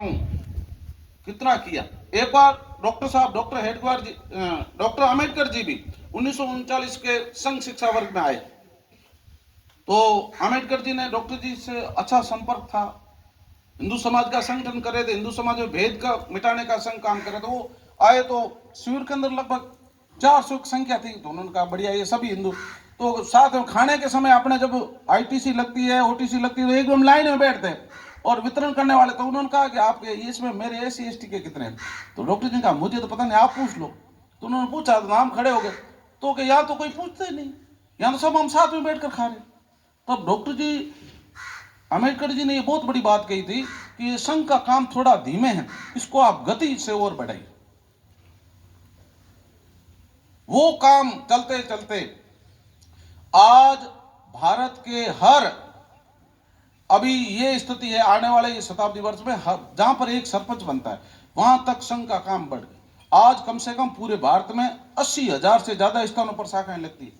कितना किया। एक बार डॉक्टर साहब, डॉक्टर हेडगेवार जी, डॉक्टर अंबेडकर जी भी 1939 के संघ शिक्षा वर्ग में आए। तो अंबेडकर जी ने डॉक्टर जी से अच्छा संपर्क था, हिंदू समाज का संगठन करे थे, हिंदू समाज में भेद का मिटाने का संघ काम करे। तो वो आए तो शिविर के अंदर लगभग 400 की संख्या थी। तो उन्होंने कहा बढ़िया, ये सभी हिंदू। तो साथ में खाने के समय अपने जब आईटीसी लगती है, ओटीसी लगती है, तो एकदम लाइन में बैठते हैं और वितरण करने वाले। तो उन्होंने कहा कि आपके इसमें मेरे एससी एसटी के कितने हैं। तो डॉक्टर जी ने कहा मुझे तो पता नहीं, आप पूछ लो। तो उन्होंने पूछा तो नाम खड़े हो गए। तो कि यहाँ तो कोई पूछते ही नहीं, यहाँ तो सब हम साथ में बैठकर खा रहे। तब डॉक्टर जी अंबेडकर जी ने ये बहुत बड़ी बात कही थी कि ये संघ का काम थोड़ा धीमे है, इसको आप गति से और बढ़ाइए। वो काम चलते चलते आज भारत के हर, अभी ये स्थिति है आने वाले ये शताब्दी वर्ष में, जहां पर एक सरपंच बनता है वहां तक संघ का काम बढ़ गया। आज कम से कम पूरे भारत में 80,000 से ज्यादा स्थानों पर शाखाएं लगती है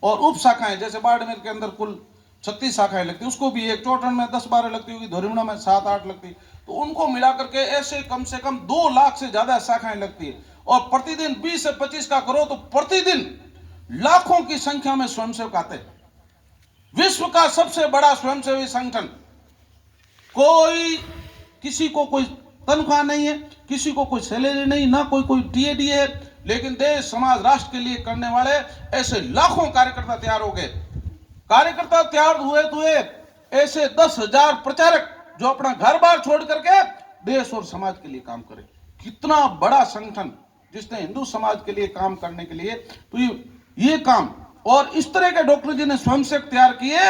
और उप शाखाएं, जैसे बाड़मेर के अंदर कुल 36 शाखाएं लगती, उसको भी एक चौटन में 10-12 लगती होगी, धोरीमड़ा में 7-8 लगती। तो उनको मिलाकर के ऐसे कम से कम 2 लाख से ज्यादा शाखाएं लगती है। और प्रतिदिन 20 से 25 का करो तो प्रतिदिन लाखों की संख्या में स्वयंसेवक आते हैं। विश्व का सबसे बड़ा स्वयंसेवी संगठन, कोई किसी को कोई तनख्वाह नहीं है, किसी को कोई सैलरी नहीं, ना कोई टीएडी है, लेकिन देश समाज राष्ट्र के लिए करने वाले ऐसे लाखों कार्यकर्ता तैयार हो गए। कार्यकर्ता तैयार हुए तो ऐसे 10,000 प्रचारक जो अपना घर बार छोड़ करके देश और समाज के लिए काम करे। कितना बड़ा संगठन जिसने हिंदू समाज के लिए काम करने के लिए, तो ये काम। और इस तरह के डॉक्टर जी ने स्वयंसेवक तैयार किए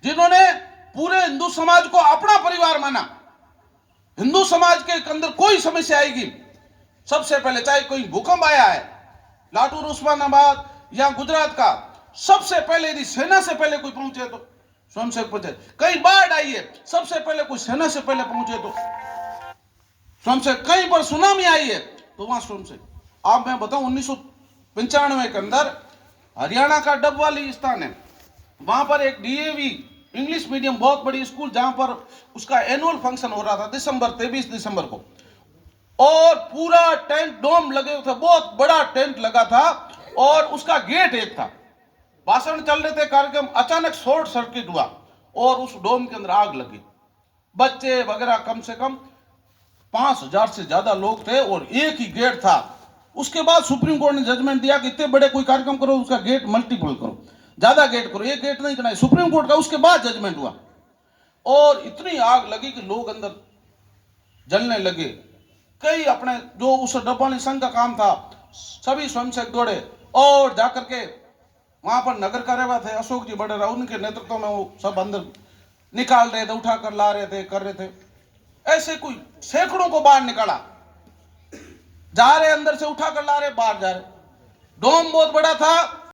जिन्होंने पूरे हिंदू समाज को अपना परिवार माना। हिंदू समाज के अंदर कोई समस्या आएगी, सबसे पहले, चाहे कोई भूकंप आया है लातूर, उस्मानाबाद या गुजरात का, सबसे पहले यदि सेना से पहले कोई पहुंचे तो स्वयंसेवक पहुंचे। कहीं बाढ़ आई है, सबसे पहले कोई सेना से पहले पहुंचे तो स्वयंसेवक। कहीं पर सुनामी आई है तो वहां स्वयंसेवक। आप मैं बताऊं, 1995 के अंदर हरियाणा का डबवाली स्थान है, वहां पर एक डीएवी इंग्लिश मीडियम बहुत बड़ी स्कूल, जहां पर उसका एनुअल फंक्शन हो रहा था 23 दिसंबर को, और पूरा टेंट डोम लगे हुए थे, बहुत बड़ा टेंट लगा था और उसका गेट एक था। भाषण चल रहे थे कार्यक्रम, अचानक शॉर्ट सर्किट हुआ और उस डोम के अंदर आग लगी। बच्चे वगैरह, कम से कम 5,000 से ज्यादा लोग थे और एक ही गेट था। उसके बाद सुप्रीम कोर्ट ने जजमेंट दिया कि इतने बड़े कोई कार्यक्रम करो उसका गेट मल्टीपल करो, ज्यादा गेट करो, एक गेट नहीं करना है, सुप्रीम कोर्ट का उसके बाद जजमेंट हुआ। और इतनी आग लगी कि लोग अंदर जलने लगे। कई अपने जो उस डब्बानी संघ का काम था, सभी स्वयंसेवक दौड़े और जाकर के वहां पर नगर कार्यवाह थे अशोक जी बड़ेरा, उनके नेतृत्व में वो सब अंदर निकाल रहे थे, उठा कर ला रहे थे, कर रहे थे। ऐसे कोई सैकड़ों को बाहर निकाला, जा रहे अंदर से उठा कर ला रहे, बाहर जा रहे। डोम बहुत बड़ा था,